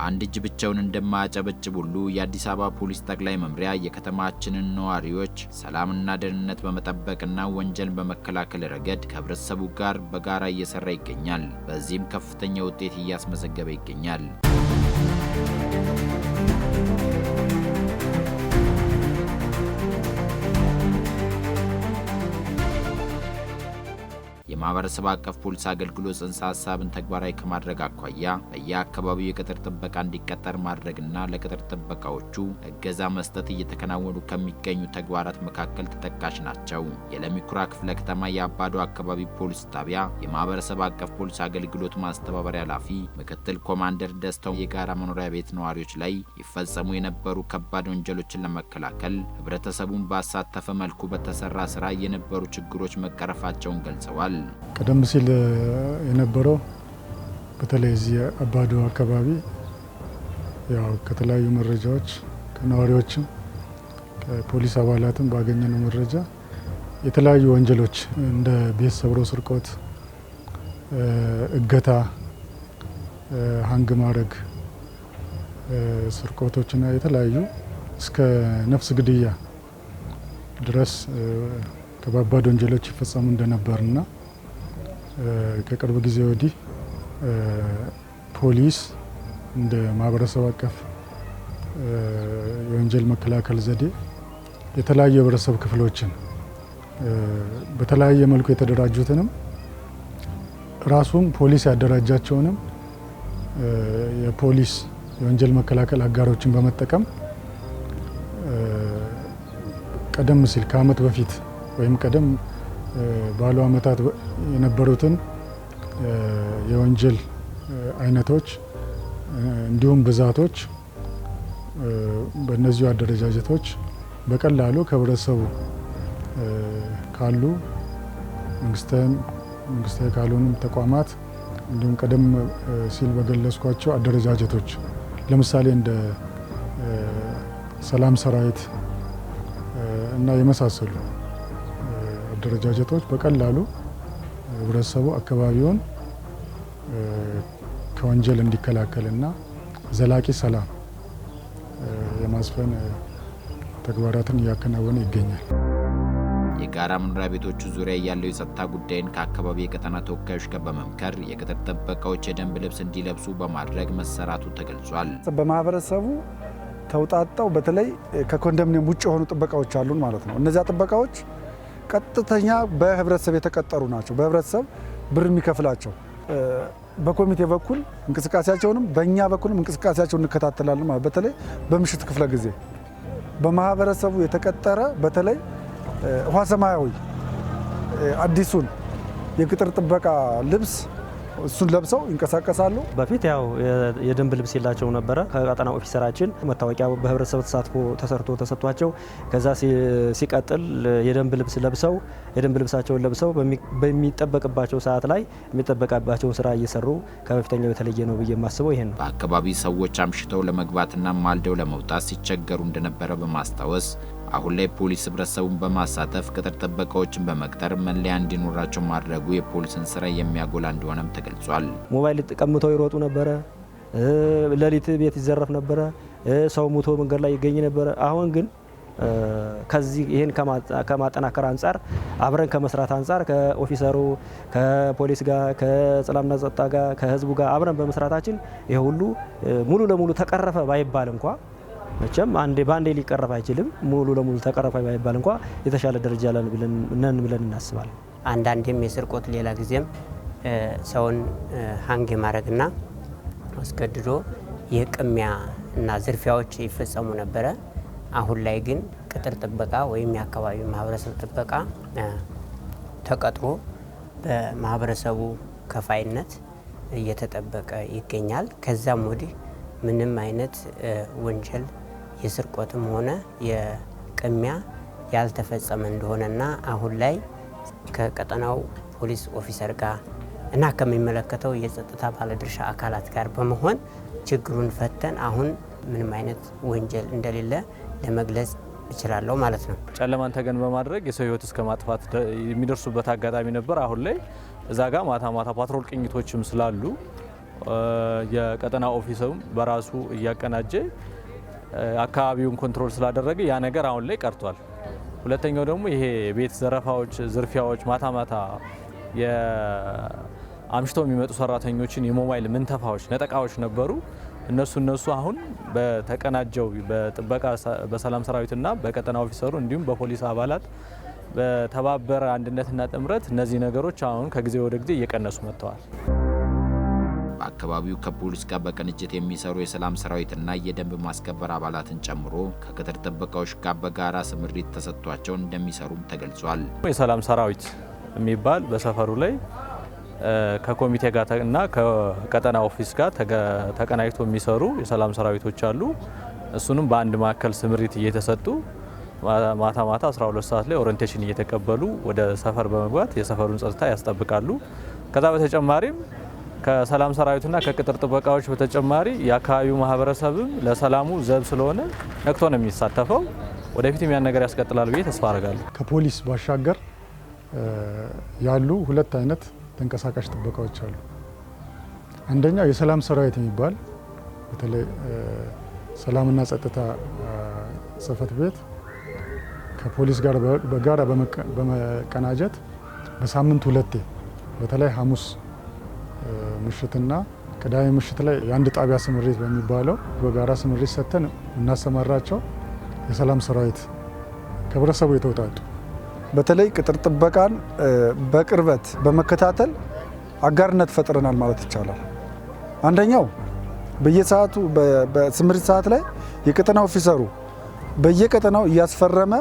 አንድ እጅ ብቻውን እንደማያጨበጭብ ሁሉ የአዲስ አበባ ፖሊስ ጠቅላይ መምሪያ የከተማችንን ነዋሪዎች ሰላምና ደህንነት በመጠበቅና ወንጀልን በመከላከል ረገድ ከህብረተሰቡ ጋር በጋራ እየሰራ ይገኛል። በዚህም ከፍተኛ ውጤት እያስመዘገበ ይገኛል። የማህበረሰብ አቀፍ ፖሊስ አገልግሎት ጽንሰ ሐሳብን ተግባራዊ ከማድረግ አኳያ በየአካባቢው የቅጥር ጥበቃ እንዲቀጠር ማድረግና ለቅጥር ጥበቃዎቹ እገዛ መስጠት እየተከናወኑ ከሚገኙ ተግባራት መካከል ተጠቃሽ ናቸው። የለሚ ኩራ ክፍለ ከተማ የአባዶ አካባቢ ፖሊስ ጣቢያ የማህበረሰብ አቀፍ ፖሊስ አገልግሎት ማስተባበሪያ ኃላፊ ምክትል ኮማንደር ደስታው የጋራ መኖሪያ ቤት ነዋሪዎች ላይ ይፈጸሙ የነበሩ ከባድ ወንጀሎችን ለመከላከል ህብረተሰቡን ባሳተፈ መልኩ በተሰራ ስራ የነበሩ ችግሮች መቀረፋቸውን ገልጸዋል። ቀደም ሲል የነበረው በተለይ እዚህ አባዶ አካባቢ ያው ከተለያዩ መረጃዎች ከነዋሪዎችም ከፖሊስ አባላትም ባገኘነው መረጃ የተለያዩ ወንጀሎች እንደ ቤት ሰብሮ ስርቆት፣ እገታ፣ ሀንግ ማረግ ስርቆቶችና የተለያዩ እስከ ነፍስ ግድያ ድረስ ከባባድ ወንጀሎች ይፈጸሙ እንደነበርና ከቅርብ ጊዜ ወዲህ ፖሊስ እንደ ማህበረሰብ አቀፍ የወንጀል መከላከል ዘዴ የተለያዩ የህብረተሰብ ክፍሎችን በተለያየ መልኩ የተደራጁትንም ራሱም ፖሊስ ያደራጃቸውንም የፖሊስ የወንጀል መከላከል አጋሮችን በመጠቀም ቀደም ሲል ከዓመት በፊት ወይም ቀደም ባሉ ዓመታት የነበሩትን የወንጀል አይነቶች እንዲሁም ብዛቶች በእነዚሁ አደረጃጀቶች በቀላሉ ከህብረተሰቡ ካሉ መንግስታዊ ካልሆኑም ተቋማት እንዲሁም ቀደም ሲል በገለጽኳቸው አደረጃጀቶች ለምሳሌ እንደ ሰላም ሰራዊት እና የመሳሰሉ አደረጃጀቶች በቀላሉ ህብረተሰቡ አካባቢውን ከወንጀል እንዲከላከልና ዘላቂ ሰላም የማስፈን ተግባራትን እያከናወነ ይገኛል። የጋራ መኖሪያ ቤቶቹ ዙሪያ ያለው የጸጥታ ጉዳይን ከአካባቢ የቀጠና ተወካዮች ጋር በመምከር የቅጥር ጥበቃዎች የደንብ ልብስ እንዲለብሱ በማድረግ መሰራቱ ተገልጿል። በማህበረሰቡ ተውጣጣው በተለይ ከኮንዶሚኒየም ውጭ የሆኑ ጥበቃዎች አሉን ማለት ነው። እነዚያ ጥበቃዎች ቀጥተኛ በህብረተሰብ የተቀጠሩ ናቸው። በህብረተሰብ ብር የሚከፍላቸው በኮሚቴ በኩል እንቅስቃሴያቸውንም በእኛ በኩልም እንቅስቃሴያቸውን እንከታተላለን ማለት በተለይ በምሽት ክፍለ ጊዜ በማህበረሰቡ የተቀጠረ በተለይ ውሃ ሰማያዊ አዲሱን የቅጥር ጥበቃ ልብስ እሱን ለብሰው ይንቀሳቀሳሉ። በፊት ያው የደንብ ልብስ የላቸው ነበረ። ከቀጠና ኦፊሰራችን መታወቂያ በህብረተሰብ ተሳትፎ ተሰርቶ ተሰጥቷቸው ከዛ ሲቀጥል የደንብ ልብስ ለብሰው የደንብ ልብሳቸውን ለብሰው በሚጠበቅባቸው ሰዓት ላይ የሚጠበቅባቸውን ስራ እየሰሩ ከበፊተኛው የተለየ ነው ብዬ የማስበው ይሄን ነው። በአካባቢ ሰዎች አምሽተው ለመግባትና ማልደው ለመውጣት ሲቸገሩ እንደነበረ በማስታወስ አሁን ላይ ፖሊስ ህብረተሰቡን በማሳተፍ ቅጥር ጥበቃዎችን በመቅጠር መለያ እንዲኖራቸው ማድረጉ የፖሊስን ስራ የሚያጎላ እንደሆነም ተገልጿል። ሞባይል ተቀምጠው ይሮጡ ነበረ፣ ሌሊት ቤት ይዘረፍ ነበረ፣ ሰው ሙቶ መንገድ ላይ ይገኝ ነበረ። አሁን ግን ከዚህ ይሄን ከማጠናከር አንጻር አብረን ከመስራት አንጻር ከኦፊሰሩ ከፖሊስ ጋር ከሰላምና ጸጥታ ጋር ከህዝቡ ጋር አብረን በመስራታችን ይሄ ሁሉ ሙሉ ለሙሉ ተቀረፈ ባይባል እንኳ መቼም ባንዴ ሊቀረፍ አይችልም። ሙሉ ለሙሉ ተቀረፈ ባይባል እንኳ የተሻለ ደረጃ ነን ብለን እናስባለን። አንዳንዴም የስርቆት ሌላ ጊዜም ሰውን ሀንግ ማድረግና አስገድዶ የቅሚያ እና ዝርፊያዎች ይፈጸሙ ነበረ። አሁን ላይ ግን ቅጥር ጥበቃ ወይም የአካባቢ ማህበረሰብ ጥበቃ ተቀጥሮ በማህበረሰቡ ከፋይነት እየተጠበቀ ይገኛል። ከዛም ወዲህ ምንም አይነት ወንጀል የስርቆትም ሆነ የቅሚያ ያልተፈጸመ እንደሆነና አሁን ላይ ከቀጠናው ፖሊስ ኦፊሰር ጋር እና ከሚመለከተው የጸጥታ ባለድርሻ አካላት ጋር በመሆን ችግሩን ፈተን አሁን ምንም አይነት ወንጀል እንደሌለ ለመግለጽ እችላለሁ ማለት ነው። ጨለማን ተገን በማድረግ የሰው ህይወት እስከ ማጥፋት የሚደርሱበት አጋጣሚ ነበር። አሁን ላይ እዛ ጋር ማታ ፓትሮል ቅኝቶችም ስላሉ የቀጠና ኦፊሰሩም በራሱ እያቀናጀ አካባቢውን ኮንትሮል ስላደረገ ያ ነገር አሁን ላይ ቀርቷል። ሁለተኛው ደግሞ ይሄ ቤት ዘረፋዎች፣ ዝርፊያዎች ማታ የአምሽተው የሚመጡ ሰራተኞችን የሞባይል ምንተፋዎች፣ ነጠቃዎች ነበሩ። እነሱ አሁን በተቀናጀው በጥበቃ በሰላም ሰራዊትና በቀጠና ኦፊሰሩ እንዲሁም በፖሊስ አባላት በተባበረ አንድነትና ጥምረት እነዚህ ነገሮች አሁን ከጊዜ ወደ ጊዜ እየቀነሱ መጥተዋል። በአካባቢው ከፖሊስ ጋር በቅንጅት የሚሰሩ የሰላም ሰራዊትና የደንብ ማስከበር አባላትን ጨምሮ ከቅጥር ጥበቃዎች ጋር በጋራ ስምሪት ተሰጥቷቸው እንደሚሰሩም ተገልጿል። የሰላም ሰራዊት የሚባል በሰፈሩ ላይ ከኮሚቴ ጋር እና ከቀጠና ኦፊስ ጋር ተቀናጅቶ የሚሰሩ የሰላም ሰራዊቶች አሉ። እሱንም በአንድ ማዕከል ስምሪት እየተሰጡ ማታ 12 ሰዓት ላይ ኦሪንቴሽን እየተቀበሉ ወደ ሰፈር በመግባት የሰፈሩን ጸጥታ ያስጠብቃሉ። ከዛ በተጨማሪም ከሰላም ሰራዊቱና ከቅጥር ጥበቃዎች በተጨማሪ የአካባቢው ማህበረሰብም ለሰላሙ ዘብ ስለሆነ ነቅቶ ነው የሚሳተፈው። ወደፊትም ያን ነገር ያስቀጥላል ብዬ ተስፋ አደርጋለሁ። ከፖሊስ ባሻገር ያሉ ሁለት አይነት ተንቀሳቃሽ ጥበቃዎች አሉ። አንደኛው የሰላም ሰራዊት የሚባል በተለይ ሰላምና ጸጥታ ጽሕፈት ቤት ከፖሊስ ጋር በጋራ በመቀናጀት በሳምንት ሁለቴ በተለይ ሐሙስ ምሽትና ቅዳሜ ምሽት ላይ የአንድ ጣቢያ ስምሪት በሚባለው በጋራ ስምሪት ሰጥተን እናሰማራቸው የሰላም ሰራዊት ከህብረተሰቡ የተውጣጡ በተለይ ቅጥር ጥበቃን በቅርበት በመከታተል አጋርነት ፈጥረናል ማለት ይቻላል። አንደኛው በየሰዓቱ በስምሪት ሰዓት ላይ የቀጠና ኦፊሰሩ በየቀጠናው እያስፈረመ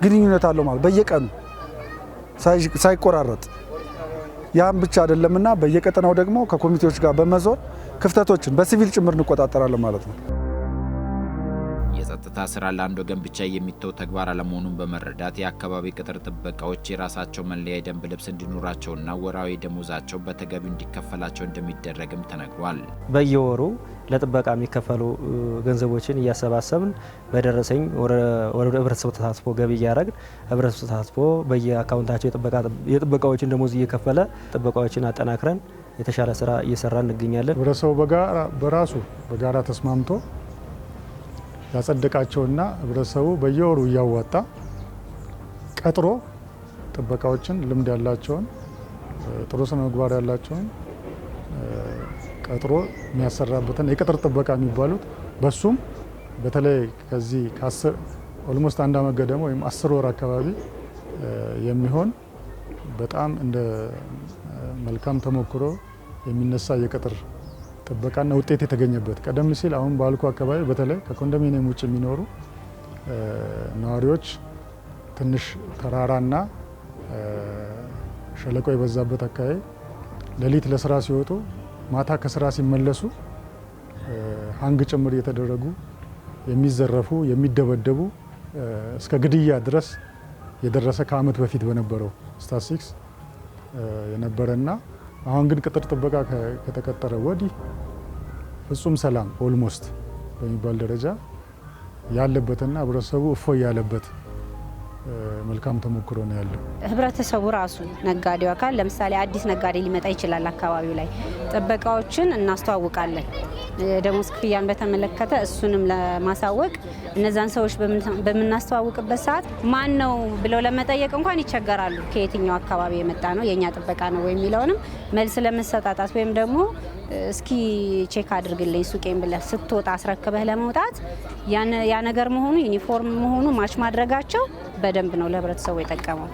ግንኙነት አለው ማለት በየቀኑ ሳይቆራረጥ። ያም ብቻ አይደለምና በየቀጠናው ደግሞ ከኮሚቴዎች ጋር በመዞር ክፍተቶችን በሲቪል ጭምር እንቆጣጠራለን ማለት ነው። የጸጥታ ስራ ለአንድ ወገን ብቻ የሚተው ተግባር አለመሆኑን በመረዳት የአካባቢ ቅጥር ጥበቃዎች የራሳቸው መለያ የደንብ ልብስ እንዲኖራቸውና ወራዊ ደሞዛቸው በተገቢው እንዲከፈላቸው እንደሚደረግም ተነግሯል። በየወሩ ለጥበቃ የሚከፈሉ ገንዘቦችን እያሰባሰብን በደረሰኝ ወደ ህብረተሰቡ ተሳትፎ ገቢ እያደረግን ህብረተሰቡ ተሳትፎ በየአካውንታቸው የጥበቃዎችን ደሞዝ እየከፈለ ጥበቃዎችን አጠናክረን የተሻለ ስራ እየሰራን እንገኛለን። ህብረተሰቡ በራሱ በጋራ ተስማምቶ ያጸደቃቸውና ህብረተሰቡ በየወሩ እያዋጣ ቀጥሮ ጥበቃዎችን ልምድ ያላቸውን ጥሩ ስነ ምግባር ያላቸውን ቀጥሮ የሚያሰራበትን የቅጥር ጥበቃ የሚባሉት በሱም በተለይ ከዚህ ኦልሞስት አንድ አመት ገደማ ወይም 10 ወር አካባቢ የሚሆን በጣም እንደ መልካም ተሞክሮ የሚነሳ የቅጥር ጥበቃና ውጤት የተገኘበት ቀደም ሲል አሁን ባልኩ አካባቢ በተለይ ከኮንዶሚኒየም ውጭ የሚኖሩ ነዋሪዎች ትንሽ ተራራና ሸለቆ የበዛበት አካባቢ ሌሊት ለስራ ሲወጡ ማታ ከስራ ሲመለሱ ሀንግ ጭምር እየተደረጉ የሚዘረፉ የሚደበደቡ እስከ ግድያ ድረስ የደረሰ ከአመት በፊት በነበረው ስታትስቲክስ የነበረና አሁን ግን ቅጥር ጥበቃ ከተቀጠረ ወዲህ ፍጹም ሰላም ኦልሞስት በሚባል ደረጃ ያለበትና ህብረተሰቡ እፎይ ያለበት መልካም ተሞክሮ ነው ያለው። ህብረተሰቡ ራሱ ነጋዴው አካል ለምሳሌ አዲስ ነጋዴ ሊመጣ ይችላል። አካባቢው ላይ ጥበቃዎችን እናስተዋውቃለን። ደሞዝ ክፍያን በተመለከተ እሱንም ለማሳወቅ እነዛን ሰዎች በምናስተዋውቅበት ሰዓት ማን ነው ብለው ለመጠየቅ እንኳን ይቸገራሉ። ከየትኛው አካባቢ የመጣ ነው የኛ ጥበቃ ነው ወይ የሚለውንም መልስ ለመሰጣጣት ወይም ደግሞ እስኪ ቼክ አድርግልኝ ሱቄን ብለህ ስትወጣ አስረክበህ ለመውጣት ያ ነገር መሆኑ ዩኒፎርም መሆኑ ማች ማድረጋቸው በደንብ ነው ለህብረተሰቡ የጠቀመው።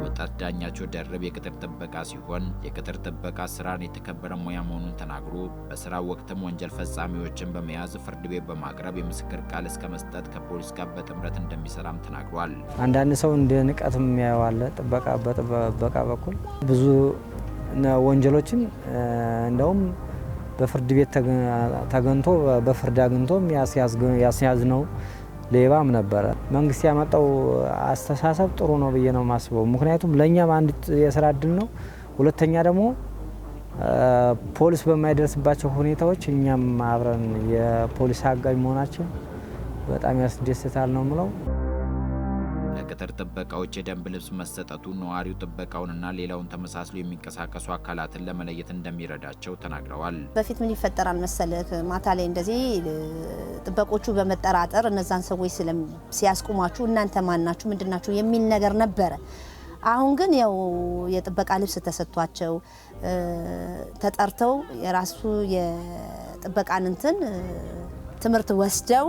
ወጣት ዳኛቸው ደርብ የቅጥር ጥበቃ ሲሆን የቅጥር ጥበቃ ስራን የተከበረ ሙያ መሆኑን ተናግሮ በስራው ወቅትም ወንጀል ፈጻሚዎችን በመያዝ ፍርድ ቤት በማቅረብ የምስክር ቃል እስከ መስጠት ከፖሊስ ጋር በጥምረት እንደሚሰራም ተናግሯል። አንዳንድ ሰው እንደ ንቀትም ያዋለ በጥበቃ በኩል ብዙ ወንጀሎችን እንደውም በፍርድ ቤት ተገንቶ በፍርድ አግኝቶ ያስያዝ ነው ሌባም ነበረ። መንግስት ያመጣው አስተሳሰብ ጥሩ ነው ብዬ ነው ማስበው። ምክንያቱም ለኛም አንድ የስራ እድል ነው፣ ሁለተኛ ደግሞ ፖሊስ በማይደርስባቸው ሁኔታዎች እኛም አብረን የፖሊስ አጋዥ መሆናችን በጣም ያስደስታል ነው ምለው። ለቅጥር ጥበቃዎች የደንብ ልብስ መሰጠቱ ነዋሪው ጥበቃውንና ሌላውን ተመሳስሎ የሚንቀሳቀሱ አካላትን ለመለየት እንደሚረዳቸው ተናግረዋል። በፊት ምን ይፈጠራል መሰለህ ማታ ላይ እንደዚህ ጥበቆቹ በመጠራጠር እነዛን ሰዎች ሲያስቁማችሁ እናንተ ማን ናችሁ ምንድናችሁ የሚል ነገር ነበረ። አሁን ግን ያው የጥበቃ ልብስ ተሰጥቷቸው ተጠርተው የራሱ የጥበቃን እንትን ትምህርት ወስደው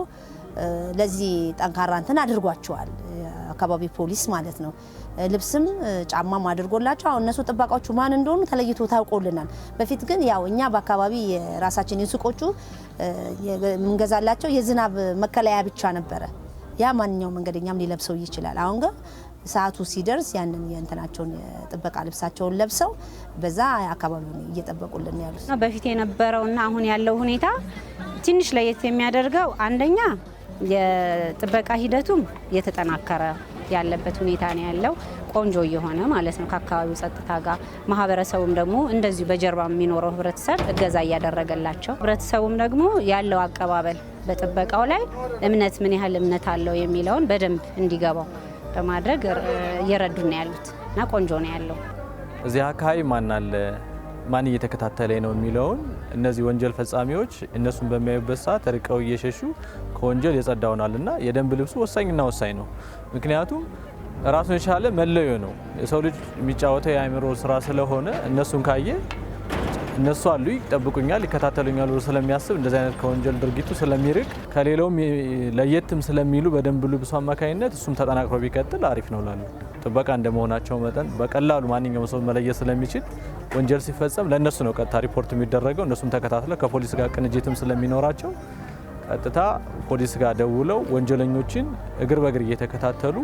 ለዚህ ጠንካራ እንትን አድርጓቸዋል አካባቢ ፖሊስ ማለት ነው። ልብስም ጫማም አድርጎላቸው አሁን እነሱ ጥበቃዎቹ ማን እንደሆኑ ተለይቶ ታውቆልናል። በፊት ግን ያው እኛ በአካባቢ የራሳችን የሱቆቹ የምንገዛላቸው የዝናብ መከለያ ብቻ ነበረ። ያ ማንኛውም መንገደኛም ሊለብሰው ይችላል። አሁን ግን ሰዓቱ ሲደርስ ያንን የእንትናቸውን የጥበቃ ልብሳቸውን ለብሰው በዛ አካባቢውን እየጠበቁልን ያሉት። በፊት የነበረውና አሁን ያለው ሁኔታ ትንሽ ለየት የሚያደርገው አንደኛ የጥበቃ ሂደቱም የተጠናከረ ያለበት ሁኔታ ነው ያለው። ቆንጆ እየሆነ ማለት ነው ከአካባቢው ጸጥታ ጋር። ማህበረሰቡም ደግሞ እንደዚሁ በጀርባ የሚኖረው ህብረተሰብ እገዛ እያደረገላቸው፣ ህብረተሰቡም ደግሞ ያለው አቀባበል በጥበቃው ላይ እምነት ምን ያህል እምነት አለው የሚለውን በደንብ እንዲገባው በማድረግ እየረዱ ነው ያሉት እና ቆንጆ ነው ያለው። እዚህ አካባቢ ማን አለ ማን እየተከታተለ ነው የሚለውን እነዚህ ወንጀል ፈጻሚዎች እነሱን በሚያዩበት ሰዓት ርቀው እየሸሹ ከወንጀል የጸዳውናልና የደንብ ልብሱ ወሳኝና ወሳኝ ነው። ምክንያቱም ራሱን የቻለ መለዮ ነው። የሰው ልጅ የሚጫወተው የአእምሮ ስራ ስለሆነ እነሱን ካየ እነሱ አሉ ይጠብቁኛል ይከታተሉኛል ብሎ ስለሚያስብ እንደዚህ አይነት ከወንጀል ድርጊቱ ስለሚርቅ ከሌላውም ለየትም ስለሚሉ በደንብ ልብሱ አማካኝነት እሱም ተጠናክሮ ቢቀጥል አሪፍ ነው ላሉ ጥበቃ እንደመሆናቸው መጠን በቀላሉ ማንኛውም ሰው መለየት ስለሚችል ወንጀል ሲፈጸም ለነሱ ነው ቀጥታ ሪፖርት የሚደረገው። እነሱም ተከታትለው ከፖሊስ ጋር ቅንጅትም ስለሚኖራቸው ቀጥታ ፖሊስ ጋር ደውለው ወንጀለኞችን እግር በእግር እየተከታተሉ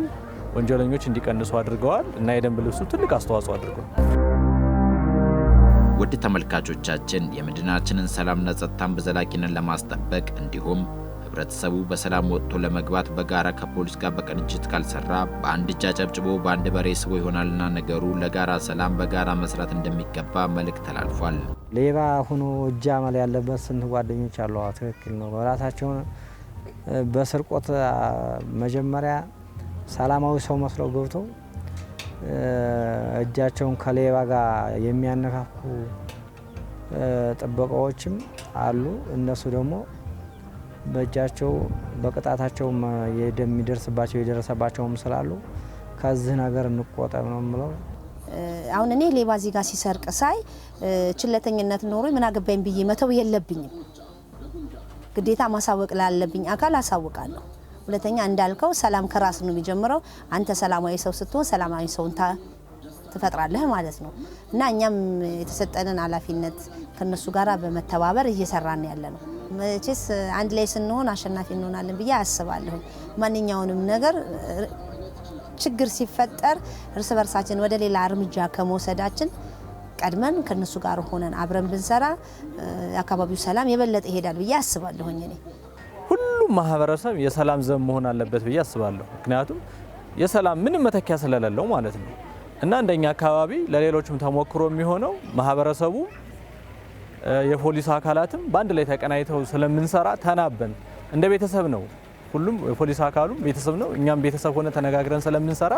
ወንጀለኞች እንዲቀንሱ አድርገዋል እና የደንብ ልብሱ ትልቅ አስተዋጽኦ አድርገዋል። ውድ ተመልካቾቻችን የመዲናችንን ሰላምና ጸጥታን በዘላቂነት ለማስጠበቅ እንዲሁም ህብረተሰቡ በሰላም ወጥቶ ለመግባት በጋራ ከፖሊስ ጋር በቅንጅት ካልሰራ በአንድ እጅ አጨብጭቦ በአንድ በሬ ስቦ ይሆናልና ነገሩ ለጋራ ሰላም በጋራ መስራት እንደሚገባ መልእክት ተላልፏል። ሌባ ሆኖ እጅ አመል ያለበት ስንት ጓደኞች አሉ። ትክክል ነው። ራሳቸውን በስርቆት መጀመሪያ ሰላማዊ ሰው መስለው ገብተው እጃቸውን ከሌባ ጋር የሚያነካኩ ጥበቃዎችም አሉ። እነሱ ደግሞ በእጃቸው በቅጣታቸው የሚደርስባቸው የደረሰባቸውም ስላሉ ከዚህ ነገር እንቆጠብ ነው የምለው። አሁን እኔ ሌባ እዚህ ጋር ሲሰርቅ ሳይ ችለተኝነት ኖሮ ምን አገባኝ ብዬ መተው የለብኝም። ግዴታ ማሳወቅ ላለብኝ አካል አሳውቃለሁ። ሁለተኛ እንዳልከው ሰላም ከራስ ነው የሚጀምረው። አንተ ሰላማዊ ሰው ስትሆን ሰላማዊ ሰውን ትፈጥራለህ ማለት ነው እና እኛም የተሰጠንን ኃላፊነት ከነሱ ጋር በመተባበር እየሰራን ያለ ነው። መቼስ አንድ ላይ ስንሆን አሸናፊ እንሆናለን ብዬ አስባለሁ። ማንኛውንም ነገር ችግር ሲፈጠር እርስ በርሳችን ወደ ሌላ እርምጃ ከመውሰዳችን ቀድመን ከነሱ ጋር ሆነን አብረን ብንሰራ አካባቢው ሰላም የበለጠ ይሄዳል ብዬ አስባለሁ። እኔ ሁሉም ማህበረሰብ የሰላም ዘብ መሆን አለበት ብዬ አስባለሁ። ምክንያቱም የሰላም ምንም መተኪያ ስለሌለው ማለት ነው እና እንደኛ አካባቢ ለሌሎችም ተሞክሮ የሚሆነው ማህበረሰቡ የፖሊስ አካላትም በአንድ ላይ ተቀናይተው ስለምንሰራ ተናበን እንደ ቤተሰብ ነው። ሁሉም የፖሊስ አካሉም ቤተሰብ ነው። እኛም ቤተሰብ ሆነ ተነጋግረን ስለምንሰራ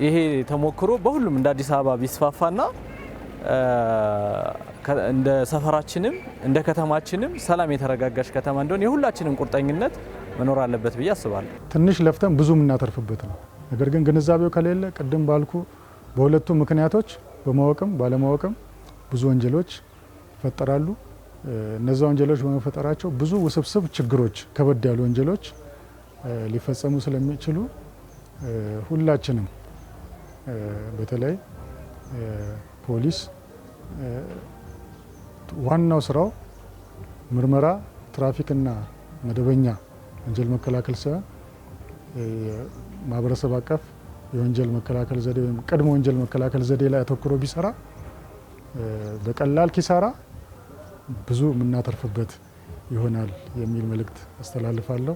ይሄ ተሞክሮ በሁሉም እንደ አዲስ አበባ ቢስፋፋና እንደ ሰፈራችንም እንደ ከተማችንም ሰላም የተረጋጋች ከተማ እንደሆነ የሁላችንም ቁርጠኝነት መኖር አለበት ብዬ አስባለሁ። ትንሽ ለፍተን ብዙ የምናተርፍበት ነው። ነገር ግን ግንዛቤው ከሌለ ቅድም ባልኩ በሁለቱ ምክንያቶች በማወቅም ባለማወቅም ብዙ ወንጀሎች ይፈጠራሉ። እነዛ ወንጀሎች በመፈጠራቸው ብዙ ውስብስብ ችግሮች፣ ከበድ ያሉ ወንጀሎች ሊፈጸሙ ስለሚችሉ ሁላችንም በተለይ ፖሊስ ዋናው ስራው ምርመራ፣ ትራፊክና መደበኛ ወንጀል መከላከል ሳይሆን ማህበረሰብ አቀፍ የወንጀል መከላከል ዘዴ ወይም ቅድመ ወንጀል መከላከል ዘዴ ላይ አተኩሮ ቢሰራ በቀላል ኪሳራ ብዙ የምናተርፍበት ይሆናል የሚል መልእክት አስተላልፋለሁ።